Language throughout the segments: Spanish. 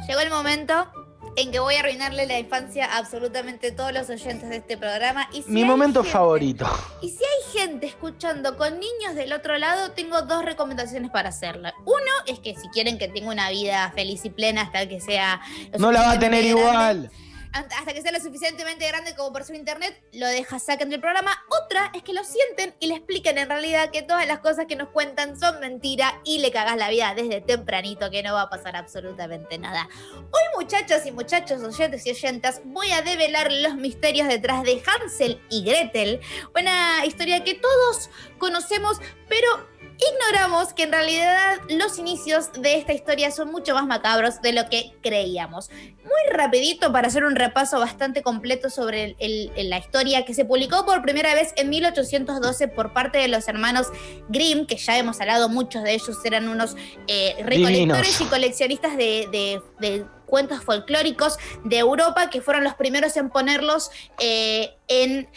Llegó el momento en que voy a arruinarle la infancia a absolutamente todos los oyentes de este programa. Y si Mi momento favorito. Y si hay gente escuchando con niños del otro lado, tengo dos recomendaciones para hacerla. Uno es que si quieren que tenga una vida feliz y plena hasta que sea... No la va a tener igual. Hasta que sea lo suficientemente grande como por su internet, lo saquen del programa. Otra es que lo sienten y le expliquen en realidad que todas las cosas que nos cuentan son mentira y le cagás la vida desde tempranito, que no va a pasar absolutamente nada. Hoy, muchachos y muchachos, oyentes y oyentas, voy a develar los misterios detrás de Hansel y Gretel, una historia que todos conocemos, pero ignoramos que en realidad los inicios de esta historia son mucho más macabros de lo que creíamos. Muy rapidito para hacer un repaso bastante completo sobre la historia, que se publicó por primera vez en 1812 por parte de los hermanos Grimm, que ya hemos hablado, muchos de ellos eran unos recolectores y coleccionistas de cuentos folclóricos de Europa, que fueron los primeros en ponerlos fueron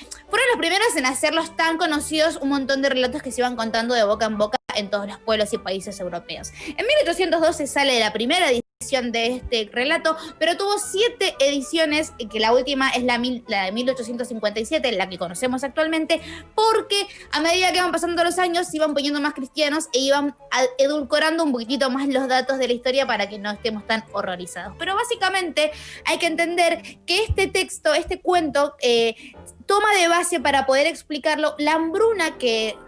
los primeros en hacerlos tan conocidos, un montón de relatos que se iban contando de boca en boca en todos los pueblos y países europeos. En 1812 sale la primera edición de este relato, pero tuvo 7 ediciones, que la última es la de 1857, la que conocemos actualmente, porque a medida que iban pasando los años se iban poniendo más cristianos e iban edulcorando un poquitito más los datos de la historia para que no estemos tan horrorizados. Pero básicamente hay que entender que este texto, este cuento, toma de base, para poder explicarlo, la hambruna que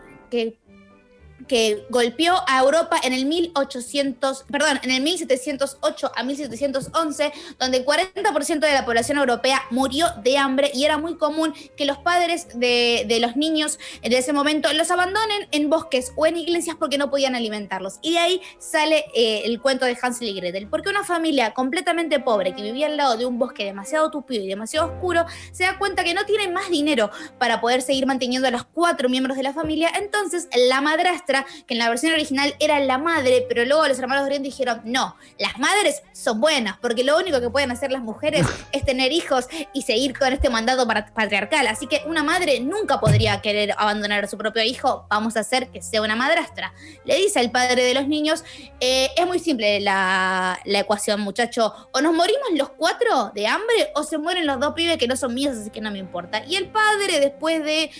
golpeó a Europa en el 1708 a 1711, donde el 40% de la población europea murió de hambre, y era muy común que los padres de los niños de ese momento los abandonen en bosques o en iglesias porque no podían alimentarlos. Y de ahí sale el cuento de Hansel y Gretel, porque una familia completamente pobre que vivía al lado de un bosque demasiado tupido y demasiado oscuro se da cuenta que no tiene más dinero para poder seguir manteniendo a los 4 miembros de la familia. Entonces la madrastra, que en la versión original era la madre, pero luego los hermanos Grimm dijeron, no, las madres son buenas, porque lo único que pueden hacer las mujeres es tener hijos y seguir con este mandato patriarcal, así que una madre nunca podría querer abandonar a su propio hijo, vamos a hacer que sea una madrastra. Le dice al padre de los niños, es muy simple la ecuación, muchacho, o nos morimos los 4 de hambre, o se mueren los 2 pibes que no son míos, así que no me importa. Y el padre, después de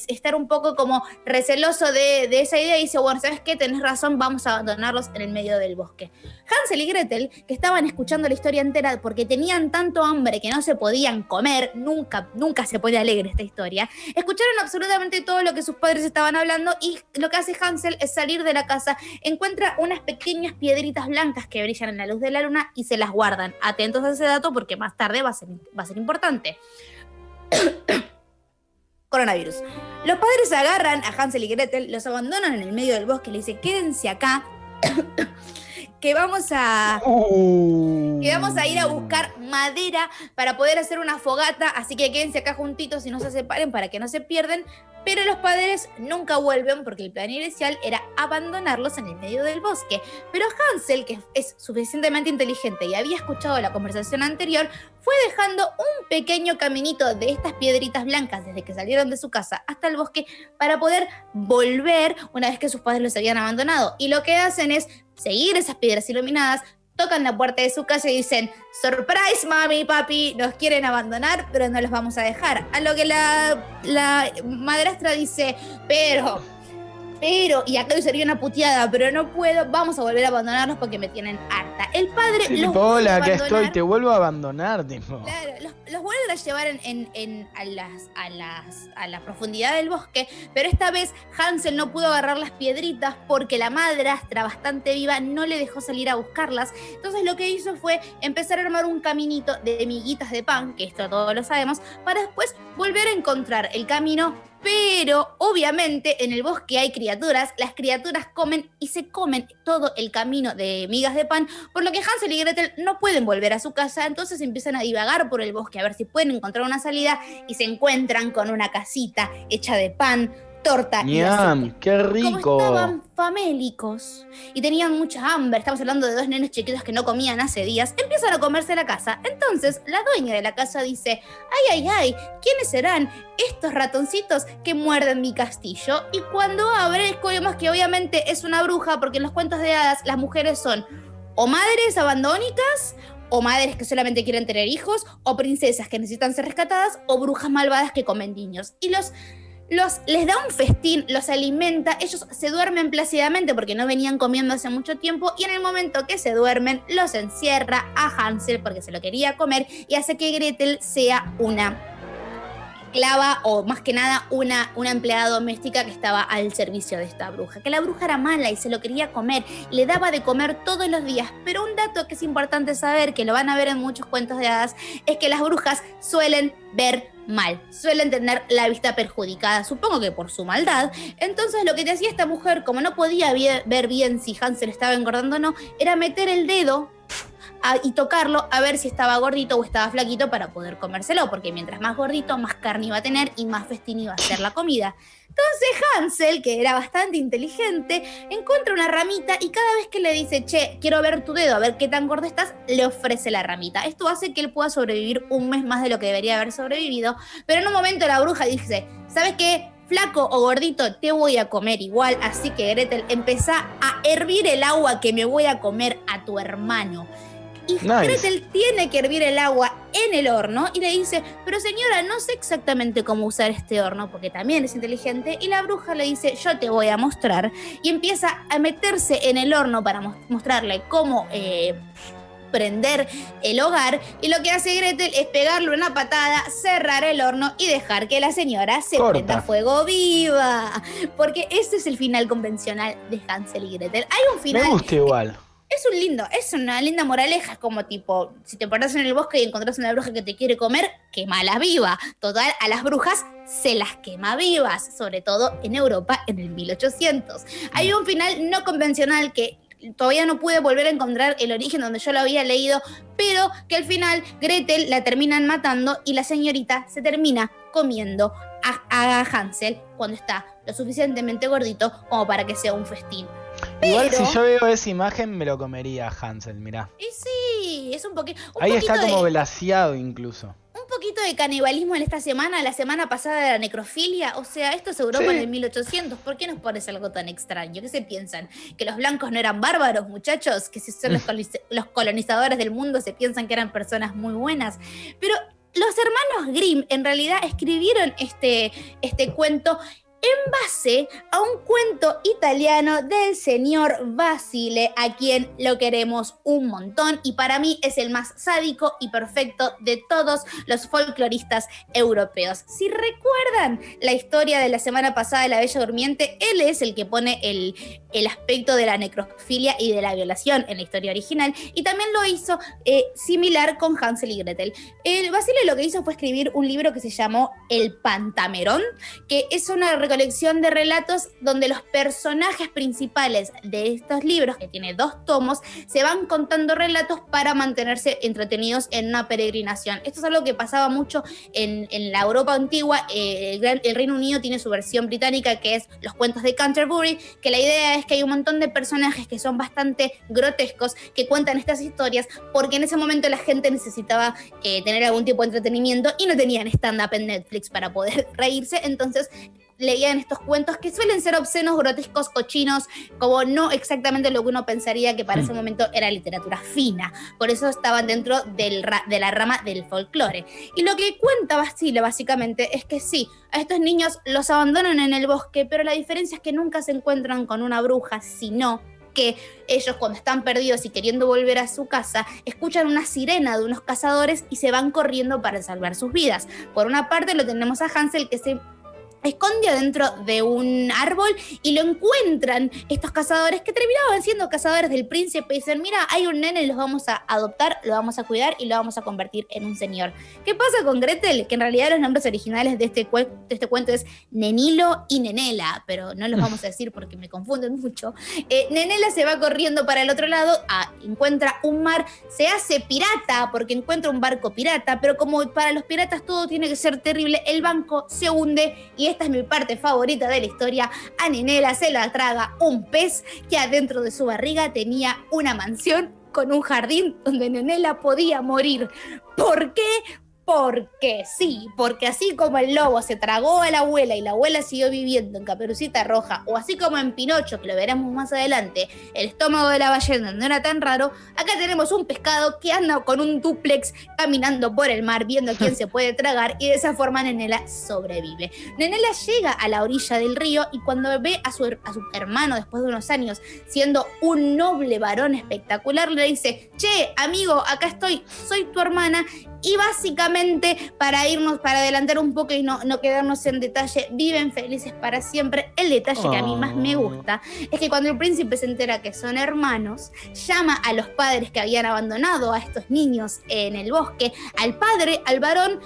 estar un poco como receloso de esa idea, dice, bueno, ¿sabes qué? Tenés razón, vamos a abandonarlos en el medio del bosque. Hansel y Gretel, que estaban escuchando la historia entera porque tenían tanto hambre que no se podían comer, nunca se pone alegre esta historia, escucharon absolutamente todo lo que sus padres estaban hablando, y lo que hace Hansel es salir de la casa, encuentra unas pequeñas piedritas blancas que brillan en la luz de la luna y se las guardan. Atentos a ese dato porque más tarde va a ser importante. Coronavirus. Los padres agarran a Hansel y Gretel, los abandonan en el medio del bosque, le dicen, quédense acá, que vamos a ir a buscar madera para poder hacer una fogata, así que quédense acá juntitos y no se separen para que no se pierden. Pero los padres nunca vuelven porque el plan inicial era abandonarlos en el medio del bosque. Pero Hansel, que es suficientemente inteligente y había escuchado la conversación anterior, fue dejando un pequeño caminito de estas piedritas blancas desde que salieron de su casa hasta el bosque para poder volver una vez que sus padres los habían abandonado. Y lo que hacen es seguir esas piedras iluminadas, tocan la puerta de su casa y dicen, surprise, mami, papi, nos quieren abandonar, pero no los vamos a dejar. A lo que la madrastra dice, pero, y acá sería una puteada, pero no puedo, vamos a volver a abandonarlos porque me tienen harta. El padre sí, los vuelve a abandonar. Hola, acá estoy, te vuelvo a abandonar, tipo. Claro, los vuelven a llevar a la profundidad del bosque, pero esta vez Hansel no pudo agarrar las piedritas porque la madrastra, bastante viva, no le dejó salir a buscarlas. Entonces lo que hizo fue empezar a armar un caminito de miguitas de pan, que esto todos lo sabemos, para después volver a encontrar el camino. Pero obviamente en el bosque hay criaturas, las criaturas comen y se comen todo el camino de migas de pan, por lo que Hansel y Gretel no pueden volver a su casa. Entonces empiezan a divagar por el bosque a ver si pueden encontrar una salida, y se encuentran con una casita hecha de pan, torta y aceite. ¡Qué rico! Como estaban famélicos y tenían mucha hambre, estamos hablando de 2 nenes chiquitos que no comían hace días, empiezan a comerse la casa. Entonces la dueña de la casa dice, ay, ¿quiénes serán estos ratoncitos que muerden mi castillo? Y cuando abre, vemos que obviamente es una bruja, porque en los cuentos de hadas las mujeres son o madres abandónicas, o madres que solamente quieren tener hijos, o princesas que necesitan ser rescatadas, o brujas malvadas que comen niños. Y les da un festín, los alimenta, ellos se duermen plácidamente porque no venían comiendo hace mucho tiempo, y en el momento que se duermen los encierra a Hansel porque se lo quería comer, y hace que Gretel sea una esclava, o más que nada una empleada doméstica que estaba al servicio de esta bruja. Que la bruja era mala y se lo quería comer, le daba de comer todos los días. Pero un dato que es importante saber, que lo van a ver en muchos cuentos de hadas, es que las brujas suelen ver mal, suelen tener la vista perjudicada, supongo que por su maldad. Entonces lo que te hacía esta mujer, como no podía ver bien si Hansel estaba engordando o no, era meter el dedo y tocarlo a ver si estaba gordito o estaba flaquito para poder comérselo, porque mientras más gordito, más carne iba a tener y más festín iba a ser la comida. Entonces Hansel, que era bastante inteligente, encuentra una ramita y cada vez que le dice, che, quiero ver tu dedo, a ver qué tan gordo estás, le ofrece la ramita. Esto hace que él pueda sobrevivir un mes más de lo que debería haber sobrevivido, pero en un momento la bruja dice, ¿sabes qué? Flaco o gordito, te voy a comer igual, así que Gretel, empezá a hervir el agua que me voy a comer a tu hermano. Y nice. Gretel tiene que hervir el agua en el horno y le dice, pero señora, no sé exactamente cómo usar este horno, porque también es inteligente, y la bruja le dice, yo te voy a mostrar, y empieza a meterse en el horno para mostrarle cómo prender el hogar, y lo que hace Gretel es pegarle una patada, cerrar el horno y dejar que la señora se prenda fuego viva, porque ese es el final convencional de Hansel y Gretel. Hay un final... Me gusta igual. Es una linda moraleja, es como tipo, si te perdés en el bosque y encontrás una bruja que te quiere comer, quémala viva. Total, a las brujas se las quema vivas, sobre todo en Europa en el 1800. Hay un final no convencional que todavía no pude volver a encontrar el origen donde yo lo había leído, pero que al final Gretel la terminan matando y la señorita se termina comiendo a Hansel cuando está lo suficientemente gordito como para que sea un festín. Igual si yo veo esa imagen me lo comería a Hansel, mirá. Y sí, es un poquito... Ahí está como glaciado incluso. Un poquito de canibalismo en esta semana, la semana pasada de la necrofilia, o sea, esto es Europa en el 1800, ¿por qué nos pones algo tan extraño? ¿Qué se piensan? ¿Que los blancos no eran bárbaros, muchachos? ¿Que si son los colonizadores del mundo se piensan que eran personas muy buenas? Pero los hermanos Grimm en realidad escribieron este cuento en base a un cuento italiano del señor Basile, a quien lo queremos un montón, y para mí es el más sádico y perfecto de todos los folcloristas europeos. Si recuerdan la historia de la semana pasada de La Bella Durmiente, él es el que pone el aspecto de la necrofilia y de la violación en la historia original, y también lo hizo similar con Hansel y Gretel. Basile lo que hizo fue escribir un libro que se llamó El Pantamerón, que es una recolección de relatos donde los personajes principales de estos libros, que tiene 2 tomos, se van contando relatos para mantenerse entretenidos en una peregrinación. Esto es algo que pasaba mucho en la Europa antigua. El Reino Unido tiene su versión británica, que es Los Cuentos de Canterbury, que la idea es que hay un montón de personajes que son bastante grotescos, que cuentan estas historias, porque en ese momento la gente necesitaba tener algún tipo de entretenimiento y no tenían stand-up en Netflix para poder reírse, entonces leían estos cuentos que suelen ser obscenos, grotescos, cochinos, como no exactamente lo que uno pensaría que para ese momento era literatura fina. Por eso estaban dentro de la rama del folclore. Y lo que cuenta Basile básicamente es que sí, a estos niños los abandonan en el bosque, pero la diferencia es que nunca se encuentran con una bruja, sino que ellos, cuando están perdidos y queriendo volver a su casa, escuchan una sirena de unos cazadores y se van corriendo para salvar sus vidas. Por una parte lo tenemos a Hansel, que se esconde adentro de un árbol y lo encuentran estos cazadores, que terminaban siendo cazadores del príncipe, y dicen, mira, hay un nene, los vamos a adoptar, lo vamos a cuidar y lo vamos a convertir en un señor. ¿Qué pasa con Gretel? Que en realidad los nombres originales de este cuento es Nenilo y Nenela, pero no los vamos a decir porque me confunden mucho. Nenela se va corriendo para el otro lado, encuentra un mar, se hace pirata porque encuentra un barco pirata, pero como para los piratas todo tiene que ser terrible, el banco se hunde, y esta es mi parte favorita de la historia. A Nenela se la traga un pez que adentro de su barriga tenía una mansión con un jardín donde Nenela podía morir. ¿Por qué? Porque sí, porque así como el lobo se tragó a la abuela y la abuela siguió viviendo en Caperucita Roja, o así como en Pinocho, que lo veremos más adelante, el estómago de la ballena no era tan raro, acá tenemos un pescado que anda con un dúplex caminando por el mar, viendo quién se puede tragar, y de esa forma Nenela sobrevive. Nenela llega a la orilla del río y cuando ve a su hermano después de unos años siendo un noble varón espectacular, le dice: che, amigo, acá estoy, soy tu hermana. Y básicamente, para irnos, para adelantar un poco y no quedarnos en detalle, viven felices para siempre. El detalle que a mí más me gusta es que cuando el príncipe se entera que son hermanos, llama a los padres que habían abandonado a estos niños en el bosque, al padre, al varón,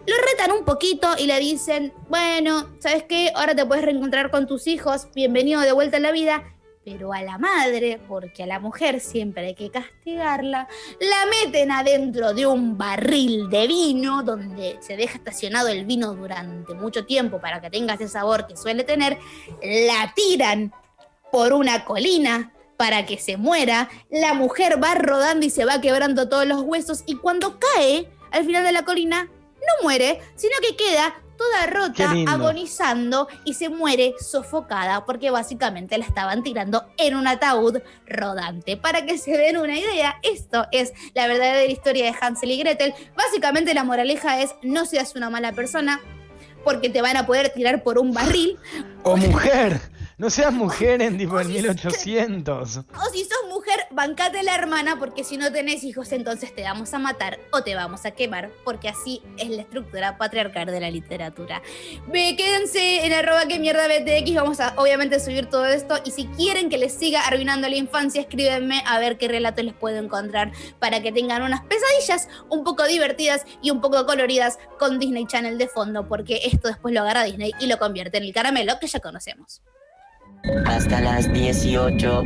lo retan un poquito y le dicen: bueno, ¿sabes qué? Ahora te puedes reencontrar con tus hijos, bienvenido de vuelta a la vida. Pero a la madre, porque a la mujer siempre hay que castigarla, la meten adentro de un barril de vino donde se deja estacionado el vino durante mucho tiempo para que tenga ese sabor que suele tener, la tiran por una colina para que se muera, la mujer va rodando y se va quebrando todos los huesos y cuando cae al final de la colina no muere, sino que queda toda rota, agonizando y se muere sofocada porque básicamente la estaban tirando en un ataúd rodante. Para que se den una idea, esto es la verdadera historia de Hansel y Gretel. Básicamente la moraleja es: no seas una mala persona porque te van a poder tirar por un barril. O mujer. No seas mujer en tipo en 1800. O si sos mujer, bancate la hermana, porque si no tenés hijos, entonces te vamos a matar o te vamos a quemar, porque así es la estructura patriarcal de la literatura. Quédense en @quemierdaBTX, vamos a obviamente subir todo esto, y si quieren que les siga arruinando la infancia, escríbenme a ver qué relato les puedo encontrar para que tengan unas pesadillas un poco divertidas y un poco coloridas con Disney Channel de fondo, porque esto después lo agarra Disney y lo convierte en el caramelo que ya conocemos. Hasta las 18.